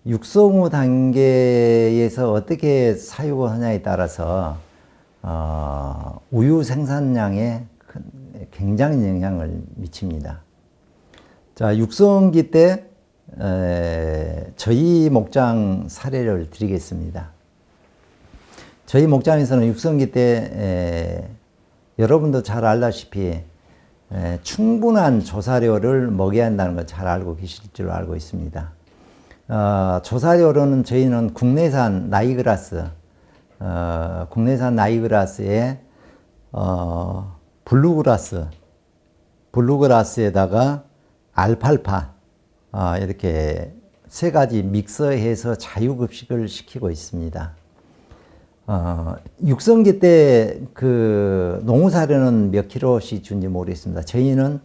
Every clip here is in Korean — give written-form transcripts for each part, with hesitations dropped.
육성 후 단계에서 어떻게 사육을 하냐에 따라서 우유 생산량에 굉장히 영향을 미칩니다. 자, 육성기 때 저희 목장 사례를 드리겠습니다. 저희 목장에서는 육성기 때 여러분도 잘 알다시피 충분한 조사료를 먹여야 한다는 걸 잘 알고 계실 줄 알고 있습니다. 조사료로는 저희는 국내산 나이그라스, 국내산 나이그라스에 블루그라스에다가 알팔파 이렇게 세 가지 믹서해서 자유급식을 시키고 있습니다. 육성기 때 그 농사료는 몇 킬로씩 준지 모르겠습니다. 저희는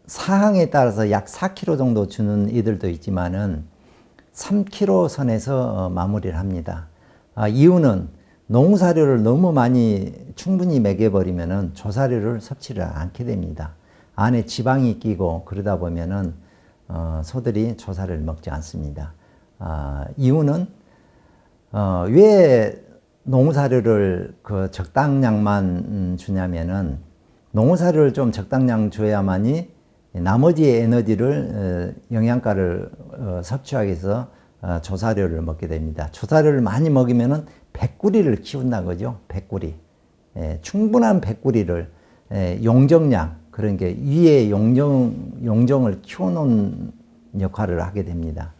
사항에 따라서 약 4kg 정도 주는 이들도 있지만은 3kg 선에서 마무리를 합니다. 이유는 농사료를 너무 많이 충분히 먹여버리면은 조사료를 섭취를 않게 됩니다. 안에 지방이 끼고 그러다 보면은 소들이 조사료를 먹지 않습니다. 이유는 왜 농사료를 그 적당량만 주냐면은 농사료를 좀 적당량 줘야만이 나머지 에너지를 영양가를 섭취하기 위해서 조사료를 먹게 됩니다. 조사료를 많이 먹이면은 백구리를 키운다는 거죠. 백구리. 충분한 백구리를 용정량 그런 게 위에 용정을 키워놓은 역할을 하게 됩니다.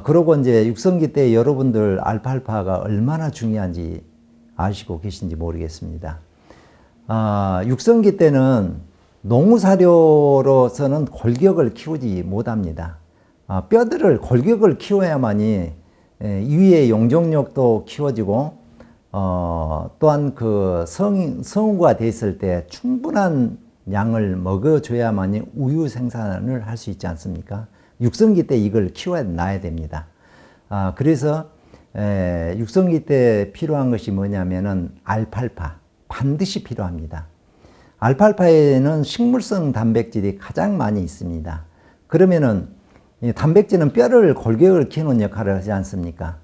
그러고 이제 육성기 때 여러분들 알팔파가 얼마나 중요한지 아시고 계신지 모르겠습니다. 육성기 때는 농사료로서는 골격을 키우지 못합니다. 뼈들을 골격을 키워야만이 위의 용적력도 키워지고 또한 그 성우가 됐을 때 충분한 양을 먹어줘야만이 우유 생산을 할 수 있지 않습니까? 육성기 때 이걸 키워놔야 됩니다. 그래서 육성기 때 필요한 것이 뭐냐면은 알팔파 반드시 필요합니다. 알팔파에는 식물성 단백질이 가장 많이 있습니다. 그러면은 이 단백질은 뼈를 골격을 키우는 역할을 하지 않습니까?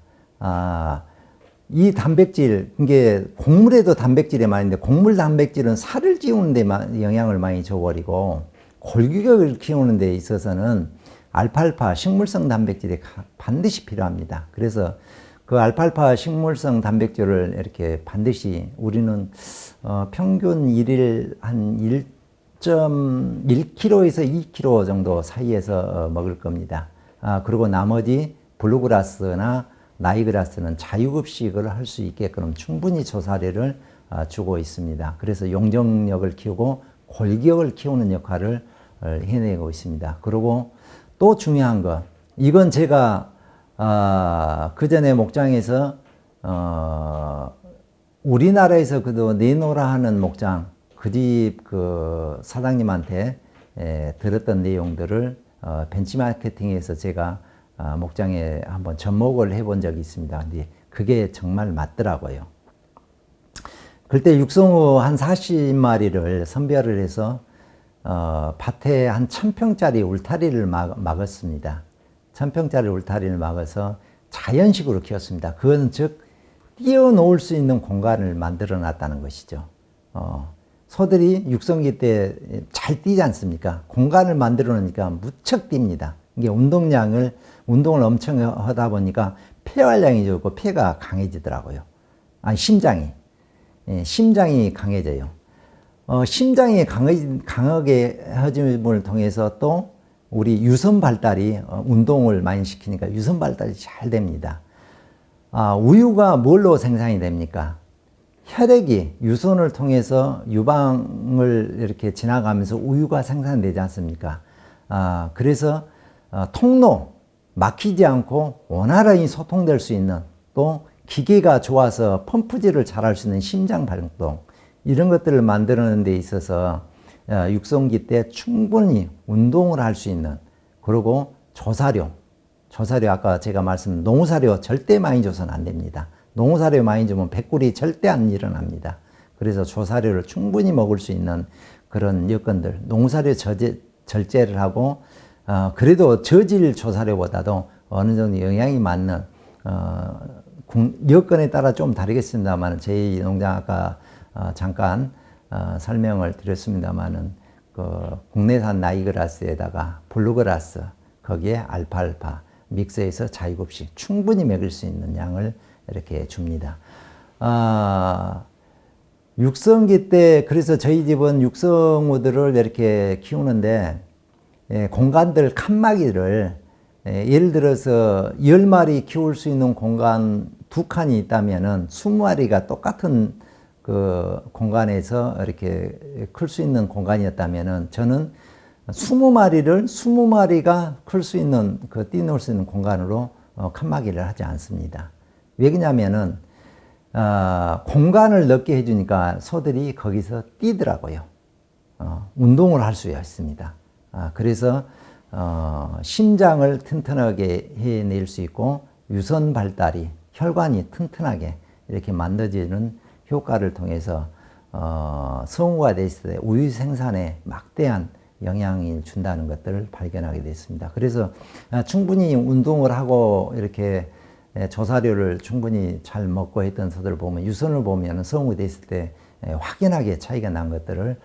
이 단백질, 이게 곡물에도 단백질이 많이 있는데 곡물 단백질은 살을 찌우는 데 영향을 많이 줘버리고 골격을 키우는 데 있어서는 알팔파 식물성 단백질이 반드시 필요합니다. 그래서 그 알팔파 식물성 단백질을 이렇게 반드시 우리는 평균 일일 한 1.1kg에서 2kg 정도 사이에서 먹을 겁니다. 그리고 나머지 블루그라스나 나이그라스는 자유급식을 할 수 있게끔 충분히 조사료를 주고 있습니다. 그래서 용적력을 키우고 골격을 키우는 역할을 해내고 있습니다. 그리고 또 중요한 거, 이건 제가 그 전에 목장에서 우리나라에서 그도 내놓으라 하는 목장 그 집 그 사장님한테 들었던 내용들을 벤치마케팅에서 제가 목장에 한번 접목을 해본 적이 있습니다. 근데 그게 정말 맞더라고요. 그때 육성 후 한 40마리를 선별을 해서 밭에 한 1000평짜리 울타리를 막았습니다. 1000평짜리 울타리를 막아서 자연식으로 키웠습니다. 그건 즉 뛰어놀 수 있는 공간을 만들어 놨다는 것이죠. 소들이 육성기 때 잘 뛰지 않습니까? 공간을 만들어 놓으니까 무척 뜁니다. 이게 운동을 엄청 하다 보니까 폐활량이 좋고 폐가 강해지더라고요. 심장이 강해져요. 심장이 강하게 해줌을 통해서 또 우리 유선 발달이 운동을 많이 시키니까 유선 발달이 잘 됩니다. 우유가 뭘로 생산이 됩니까? 혈액이 유선을 통해서 유방을 이렇게 지나가면서 우유가 생산되지 않습니까? 그래서 통로 막히지 않고 원활하게 소통될 수 있는 또 기계가 좋아서 펌프질을 잘할 수 있는 심장 발동 이런 것들을 만드는 데 있어서 육성기 때 충분히 운동을 할 수 있는 그리고 조사료 아까 제가 말씀 농사료 절대 많이 줘서는 안 됩니다. 농사료 많이 주면 백골이 절대 안 일어납니다. 그래서 조사료를 충분히 먹을 수 있는 그런 여건들 농사료 절제를 하고 그래도 저질 조사료보다도 어느 정도 영양이 맞는 여건에 따라 좀 다르겠습니다만 저희 농장 아까 잠깐 설명을 드렸습니다만은 그 국내산 나이그라스에다가 블루그라스 거기에 알파알파 믹스해서 자유급식 충분히 먹일 수 있는 양을 이렇게 줍니다. 육성기 때 그래서 저희 집은 육성우들을 이렇게 키우는데 공간들 칸막이를 예를 들어서 10마리 키울 수 있는 공간 2칸이 있다면은 20마리가 똑같은 그 공간에서 이렇게 클 수 있는 공간이었다면은 저는 20마리가 클 수 있는 뛰놀 수 있는 공간으로 칸막이를 하지 않습니다. 왜 그러냐면은 공간을 넓게 해주니까 소들이 거기서 뛰더라고요. 운동을 할 수 있습니다. 그래서 심장을 튼튼하게 해낼 수 있고 유선 발달이 혈관이 튼튼하게 이렇게 만들어지는 효과를 통해서 성우가 됐을 때 우유 생산에 막대한 영향을 준다는 것들을 발견하게 됐습니다. 그래서 충분히 운동을 하고 이렇게 조사료를 충분히 잘 먹고 했던 소들을 보면 유선을 보면 성우 됐을 때 확연하게 차이가 난 것들을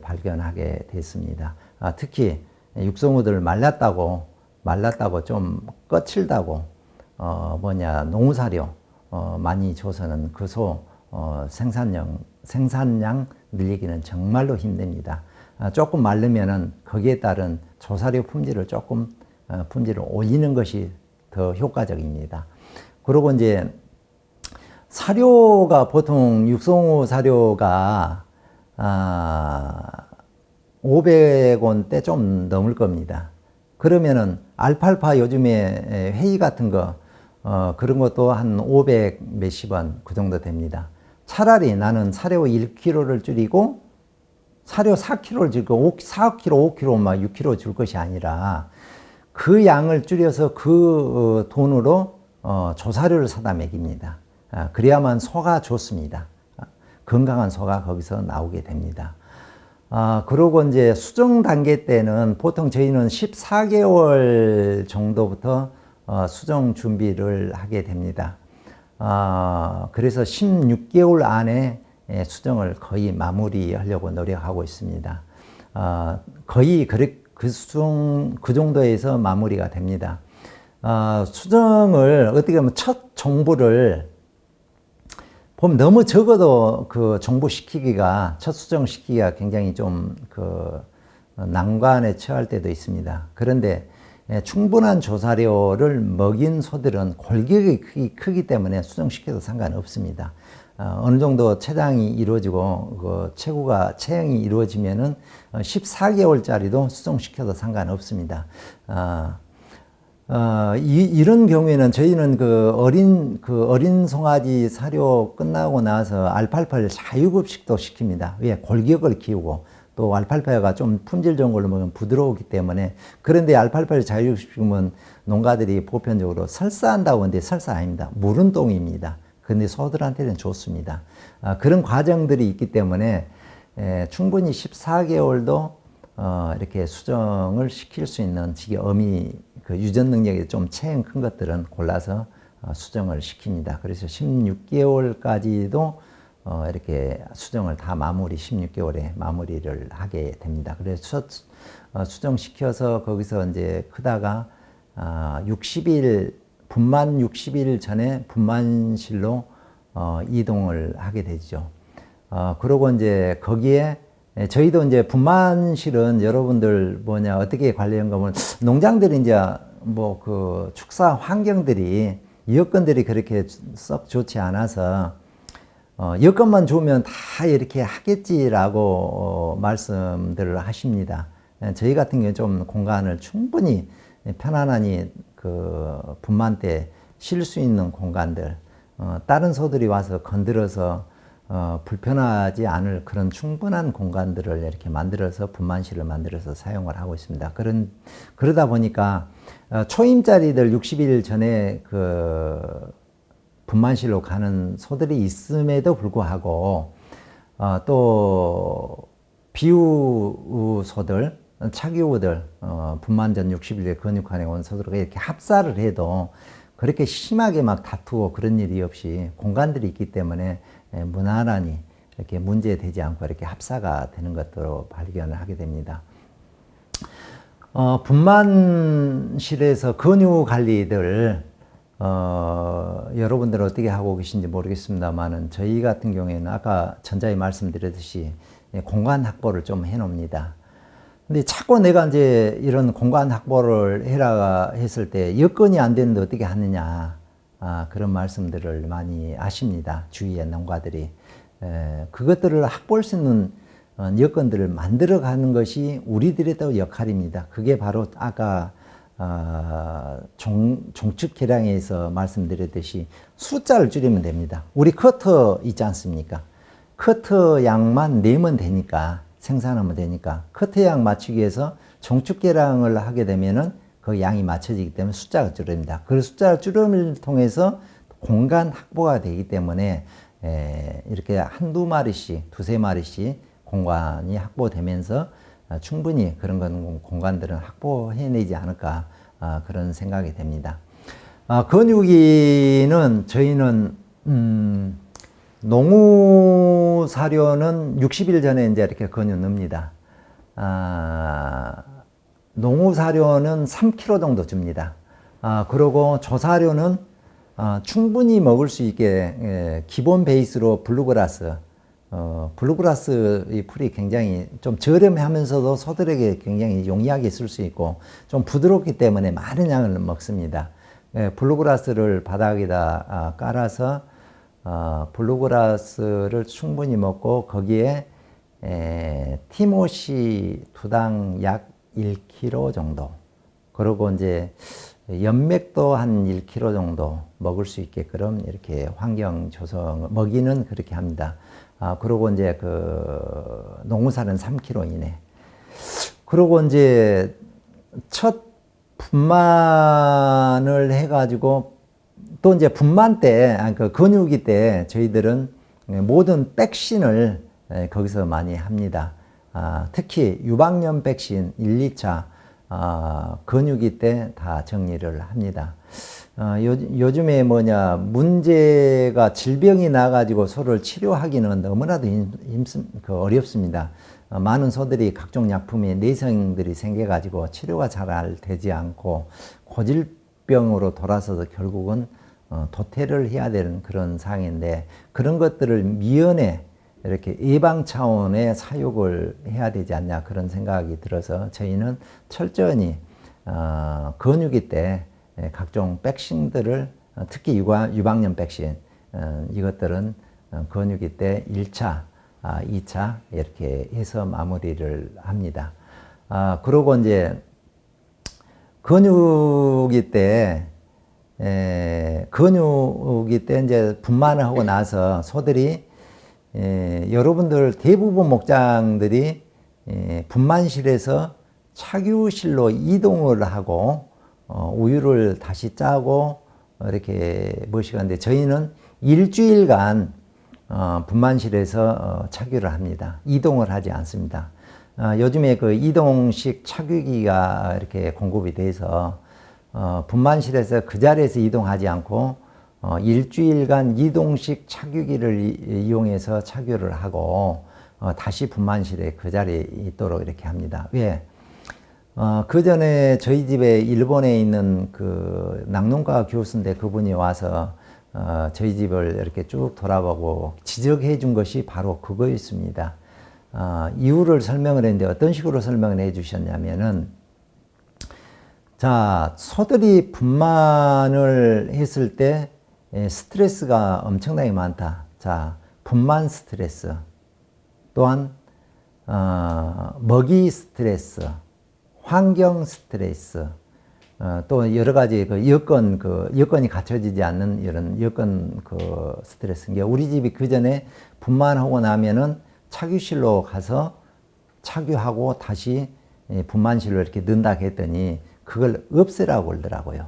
발견하게 됐습니다. 특히 육성우들 말랐다고 좀 거칠다고 농사료 많이 줘서는 그 소 생산량 늘리기는 정말로 힘듭니다. 조금 마르면은 거기에 따른 조사료 품질을 조금 품질을 올리는 것이 더 효과적입니다. 그리고 이제 사료가 보통 육성우 사료가 500원대 좀 넘을 겁니다. 그러면은 알팔파 요즘에 회의 같은 거 그런 것도 한 500 몇십 원 그 정도 됩니다. 차라리 나는 사료 1kg를 줄이고 사료 4kg를 줄이고 4kg, 5kg, 막 6kg 줄 것이 아니라 그 양을 줄여서 그 돈으로 조사료를 사다 먹입니다. 그래야만 소가 좋습니다. 건강한 소가 거기서 나오게 됩니다. 그러고 이제 수정 단계 때는 보통 저희는 14개월 정도부터 수정 준비를 하게 됩니다. 그래서 16개월 안에 수정을 거의 마무리하려고 노력하고 있습니다. 거의 그 정도에서 마무리가 됩니다. 수정을 어떻게 보면 첫 정부를 보면 너무 적어도 그 정부시키기가, 첫 수정시키기가 굉장히 좀 난관에 처할 때도 있습니다. 그런데 충분한 조사료를 먹인 소들은 골격이 크기 때문에 수정시켜도 상관없습니다. 어느 정도 체장이 이루어지고 체형이 이루어지면은 14개월짜리도 수정시켜도 상관없습니다. 이런 경우에는 저희는 어린 송아지 사료 끝나고 나서 알팔파를 자유급식도 시킵니다. 왜? 골격을 키우고 또 알팔파가 좀 품질 좋은 걸로 먹으면 부드러우기 때문에. 그런데 알팔파를 자유급식이면 농가들이 보편적으로 설사한다고 하는데 설사 아닙니다. 무른똥입니다. 근데 소들한테는 좋습니다. 그런 과정들이 있기 때문에 충분히 14개월도 이렇게 수정을 시킬 수 있는 어미 유전 능력이 좀 체형 큰 것들은 골라서 수정을 시킵니다. 그래서 16개월까지도 이렇게 수정을 다 16개월에 마무리를 하게 됩니다. 그래서 수정시켜서 거기서 이제 크다가 60일 전에 분만실로 이동을 하게 되죠. 그러고 이제 거기에 저희도 이제 분만실은 여러분들 어떻게 관리하는가 보면 농장들이 이제 축사 환경들이 여건들이 그렇게 썩 좋지 않아서 여건만 좋으면 다 이렇게 하겠지라고 말씀들을 하십니다. 저희 같은 경우는 좀 공간을 충분히 편안하니 분만 때 쉴 수 있는 공간들, 다른 소들이 와서 건드려서 불편하지 않을 그런 충분한 공간들을 이렇게 만들어서 분만실을 만들어서 사용을 하고 있습니다. 그러다 보니까 초임자리들 60일 전에 분만실로 가는 소들이 있음에도 불구하고 또 비우 소들 착유들, 분만 전 60일의 근육환의 원소들과 이렇게 합사를 해도 그렇게 심하게 막 다투고 그런 일이 없이 공간들이 있기 때문에 무난하니 이렇게 문제되지 않고 이렇게 합사가 되는 것으로 발견을 하게 됩니다. 분만실에서 근육 관리들, 여러분들은 어떻게 하고 계신지 모르겠습니다만은 저희 같은 경우에는 아까 전자에 말씀드렸듯이 공간 확보를 좀 해 놓습니다. 근데 자꾸 내가 이제 이런 공간 확보를 해라 했을 때 여건이 안 되는데 어떻게 하느냐, 그런 말씀들을 많이 하십니다. 주위의 농가들이. 그것들을 확보할 수 있는 여건들을 만들어가는 것이 우리들의 또 역할입니다. 그게 바로 아까 종축 계량에서 말씀드렸듯이 숫자를 줄이면 됩니다. 우리 커터 있지 않습니까? 커터 양만 내면 되니까, 생산하면 되니까 커터 양 맞추기 위해서 종축 계량을 하게 되면은 그 양이 맞춰지기 때문에 숫자가 줄어듭니다. 그 숫자를 줄임을 통해서 공간 확보가 되기 때문에 이렇게 한두 마리씩, 두세 마리씩 공간이 확보되면서 충분히 그런 공간들은 확보해내지 않을까, 그런 생각이 됩니다. 근육이는 저희는 농우 사료는 60일 전에 이제 이렇게 근육 넣습니다. 농우 사료는 3kg 정도 줍니다. 그리고 조사료는 충분히 먹을 수 있게 기본 베이스로 블루그라스, 블루그라스 이 풀이 굉장히 좀 저렴하면서도 소들에게 굉장히 용이하게 쓸 수 있고 좀 부드럽기 때문에 많은 양을 먹습니다. 블루그라스를 바닥에다 깔아서 블루그라스를 충분히 먹고 거기에 티모시 두당 약 1kg 정도, 그리고 이제 연맥도 한 1kg 정도 먹을 수 있게끔 이렇게 환경 조성, 먹이는 그렇게 합니다. 그리고 이제 그 농우살은 3kg 이내. 그리고 이제 첫 분만을 해가지고 또 이제 분만 때, 그 근육이 때 저희들은 모든 백신을 거기서 많이 합니다. 특히 유방염 백신 1, 2차 근육이 때 다 정리를 합니다. 요즘에 문제가 질병이 나가지고 소를 치료하기는 너무나도 어렵습니다. 많은 소들이 각종 약품에 내성들이 생겨가지고 치료가 잘 되지 않고 고질병으로 돌아서서 결국은 도태를 해야 되는 그런 상황인데, 그런 것들을 미연에 이렇게 예방 차원의 사육을 해야 되지 않냐, 그런 생각이 들어서 저희는 철저히 근육이 때 각종 백신들을, 특히 유방염 백신, 이것들은 근육이 때 1차, 2차 이렇게 해서 마무리를 합니다. 그리고 이제 근육이 때 이제 분만을 하고 나서 소들이, 여러분들 대부분 목장들이 분만실에서 착유실로 이동을 하고 우유를 다시 짜고 이렇게 모시는데, 저희는 일주일간 분만실에서 착유를 합니다. 이동을 하지 않습니다. 요즘에 그 이동식 착유기가 이렇게 공급이 돼서 분만실에서 그 자리에서 이동하지 않고 일주일간 이동식 착유기를 이용해서 착유를 하고 다시 분만실에 그 자리에 있도록 이렇게 합니다. 왜? 그 전에 저희 집에 일본에 있는 그 낙농가 교수인데 그분이 와서 저희 집을 이렇게 쭉 돌아보고 지적해 준 것이 바로 그거였습니다. 이유를 설명을 했는데 어떤 식으로 설명을 해 주셨냐면은, 자, 소들이 분만을 했을 때 스트레스가 엄청나게 많다. 자, 분만 스트레스, 또한 먹이 스트레스, 환경 스트레스, 또 여러 가지 여건이 갖춰지지 않는 이런 여건 스트레스인 게, 우리 집이 그 전에 분만하고 나면은 착유실로 가서 착유하고 다시 분만실로 이렇게 넣는다 했더니 그걸 없애라고 그러더라고요.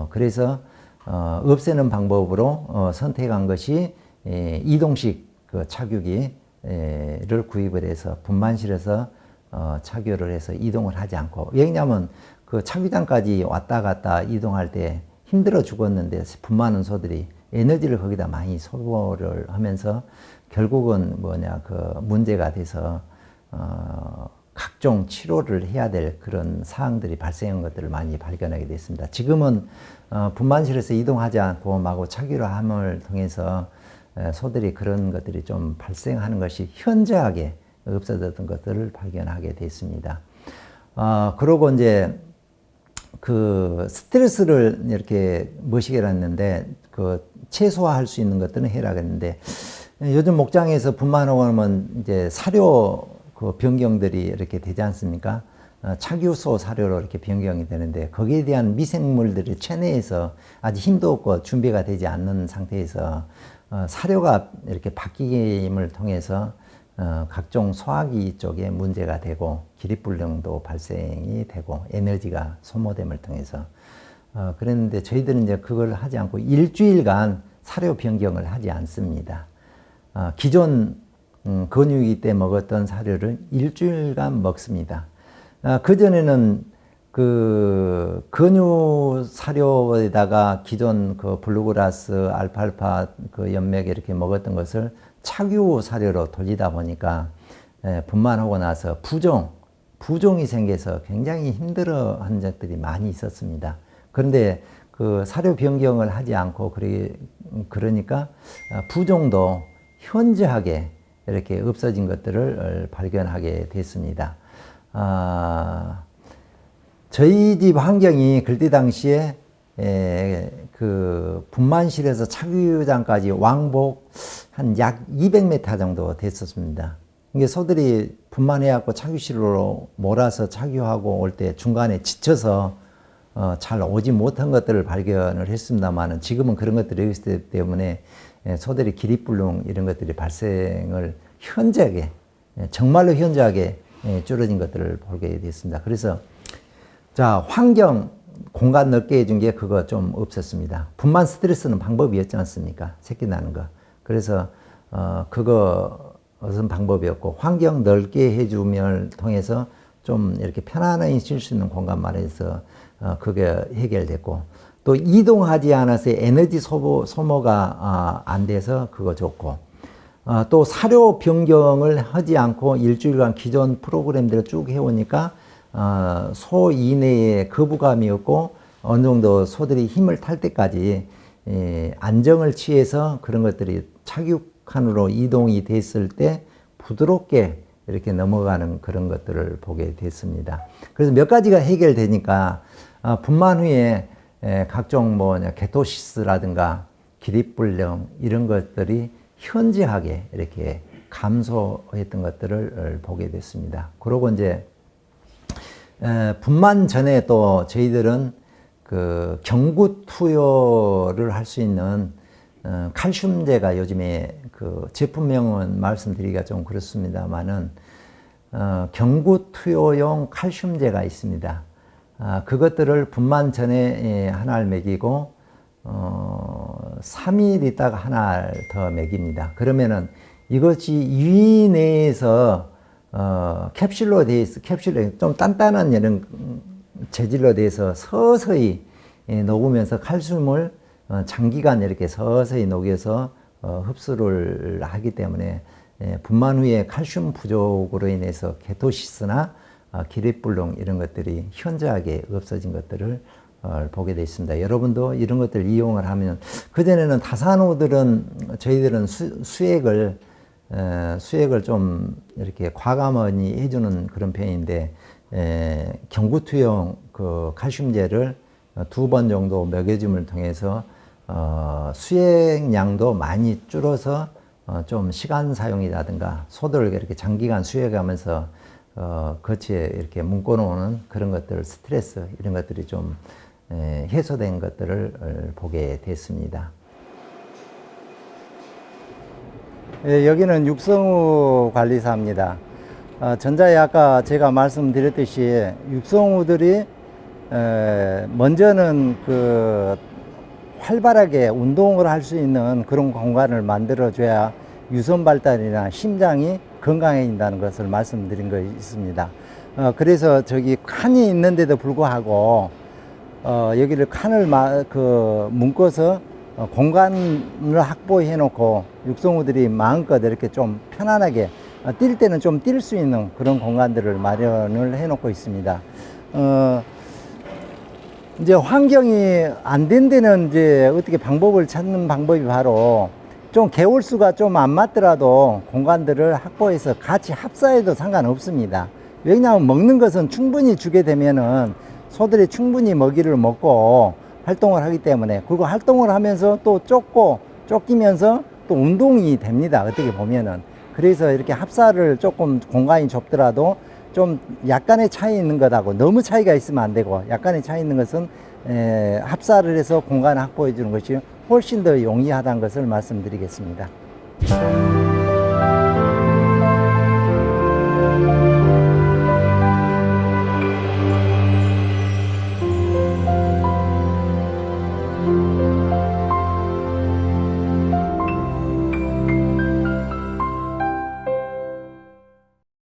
그래서 없애는 방법으로 선택한 것이 이동식 그 착유기를 구입을 해서 분만실에서 착유를 해서 이동을 하지 않고, 왜냐하면 그 착유장까지 왔다 갔다 이동할 때 힘들어 죽었는데 분 많은 소들이 에너지를 거기다 많이 소모를 하면서 결국은 그 문제가 돼서 각종 치료를 해야 될 그런 사항들이 발생한 것들을 많이 발견하게 됐습니다. 지금은 분만실에서 이동하지 않고 마구 착유함을 통해서 소들이 그런 것들이 좀 발생하는 것이 현저하게 없어졌던 것들을 발견하게 됐습니다. 그러고 이제 그 스트레스를 이렇게 머시기를 했는데 그 최소화할 수 있는 것들은 해라 했는데, 요즘 목장에서 분만하고 하면 이제 사료 그 변경들이 이렇게 되지 않습니까? 착유소 사료로 이렇게 변경이 되는데, 거기에 대한 미생물들이 체내에서 아직 힘도 없고 준비가 되지 않는 상태에서 사료가 이렇게 바뀜을 통해서 각종 소화기 쪽에 문제가 되고 기립불량도 발생이 되고 에너지가 소모됨을 통해서 그랬는데, 저희들은 이제 그걸 하지 않고 일주일간 사료 변경을 하지 않습니다. 기존 근육이 때 먹었던 사료를 일주일간 먹습니다. 그전에는 그 근육 사료에다가 기존 그 블루그라스, 알팔파 그 연맥 이렇게 먹었던 것을 착유 사료로 돌리다 보니까 분만하고 나서 부종이 생겨서 굉장히 힘들어한 적들이 많이 있었습니다. 그런데 그 사료 변경을 하지 않고 그러니까 부종도 현저하게 이렇게 없어진 것들을 발견하게 됐습니다. 저희 집 환경이 그때 당시에 그 분만실에서 착유장까지 왕복 한 약 200m 정도 됐었습니다. 이게 소들이 분만해갖고 착유실로 몰아서 착유하고 올 때 중간에 지쳐서 잘 오지 못한 것들을 발견을 했습니다만은, 지금은 그런 것들이 있기 때문에 소들이 기립불능 이런 것들이 발생을 현저하게, 정말로 현저하게 줄어진 것들을 보게 됐습니다. 그래서 자, 환경, 공간 넓게 해준 게 그거 좀 없었습니다. 분만 스트레스는 방법이었지 않습니까? 새끼 나는 거. 그래서 그것은 방법이었고, 환경 넓게 해주면 통해서 좀 이렇게 편안하게 쉴 수 있는 공간 마련해서 그게 해결됐고, 또 이동하지 않아서 에너지 소모가 안 돼서 그거 좋고, 또 사료 변경을 하지 않고 일주일간 기존 프로그램대로 쭉 해오니까 소 이내에 거부감이 없고 어느 정도 소들이 힘을 탈 때까지 안정을 취해서 그런 것들이 착육칸으로 이동이 됐을 때 부드럽게 이렇게 넘어가는 그런 것들을 보게 됐습니다. 그래서 몇 가지가 해결되니까 분만 후에 각종 케토시스라든가 기립불량 이런 것들이 현저하게 이렇게 감소했던 것들을 보게 됐습니다. 그러고 이제 분만 전에 또 저희들은 그 경구 투여를 할 수 있는 칼슘제가 요즘에 그 제품명은 말씀드리기가 좀 그렇습니다만은 경구 투여용 칼슘제가 있습니다. 그것들을 분만 전에 하나를 먹이고 3일 있다가 하나를 더 먹입니다. 그러면은 이것이 위 내에서 캡슐로 되어 있어, 캡슐에 좀 단단한 이런 재질로 되어서 서서히 녹으면서 칼슘을 장기간 이렇게 서서히 녹여서 흡수를 하기 때문에 분만 후에 칼슘 부족으로 인해서 케토시스나 기립불능 이런 것들이 현저하게 없어진 것들을 보게 되어 있습니다. 여러분도 이런 것들 이용을 하면, 그전에는 다산호들은 저희들은 수액을 좀 이렇게 과감하니 해주는 그런 편인데, 경구투용 그 칼슘제를 2번 정도 먹여줌을 통해서 수액량도 많이 줄어서 좀 시간 사용이라든가 소들을 이렇게 장기간 수액하면서 거치에 이렇게 묶어놓는 그런 것들, 스트레스 이런 것들이 좀 해소된 것들을 보게 됐습니다. 여기는 육성우 관리사입니다. 전자에 아까 제가 말씀드렸듯이 육성우들이 먼저는 그 활발하게 운동을 할 수 있는 그런 공간을 만들어줘야 유선 발달이나 심장이 건강해진다는 것을 말씀드린 거 있습니다. 그래서 저기 칸이 있는데도 불구하고 여기를 칸을 묶어서 공간을 확보해 놓고 육성우들이 마음껏 이렇게 좀 편안하게 뛸 때는 좀 뛸 수 있는 그런 공간들을 마련을 해 놓고 있습니다. 이제 환경이 안 된 데는 이제 어떻게 방법을 찾는 방법이 바로 좀 개월수가 좀 안 맞더라도 공간들을 확보해서 같이 합사해도 상관없습니다. 왜냐하면 먹는 것은 충분히 주게 되면은 소들이 충분히 먹이를 먹고 활동을 하기 때문에, 그리고 활동을 하면서 또 쫓기면서 또 운동이 됩니다. 어떻게 보면은. 그래서 이렇게 합사를 조금 공간이 좁더라도 좀 약간의 차이 있는 것하고, 너무 차이가 있으면 안 되고 약간의 차이 있는 것은 합사를 해서 공간을 확보해 주는 것이 훨씬 더 용이하다는 것을 말씀드리겠습니다.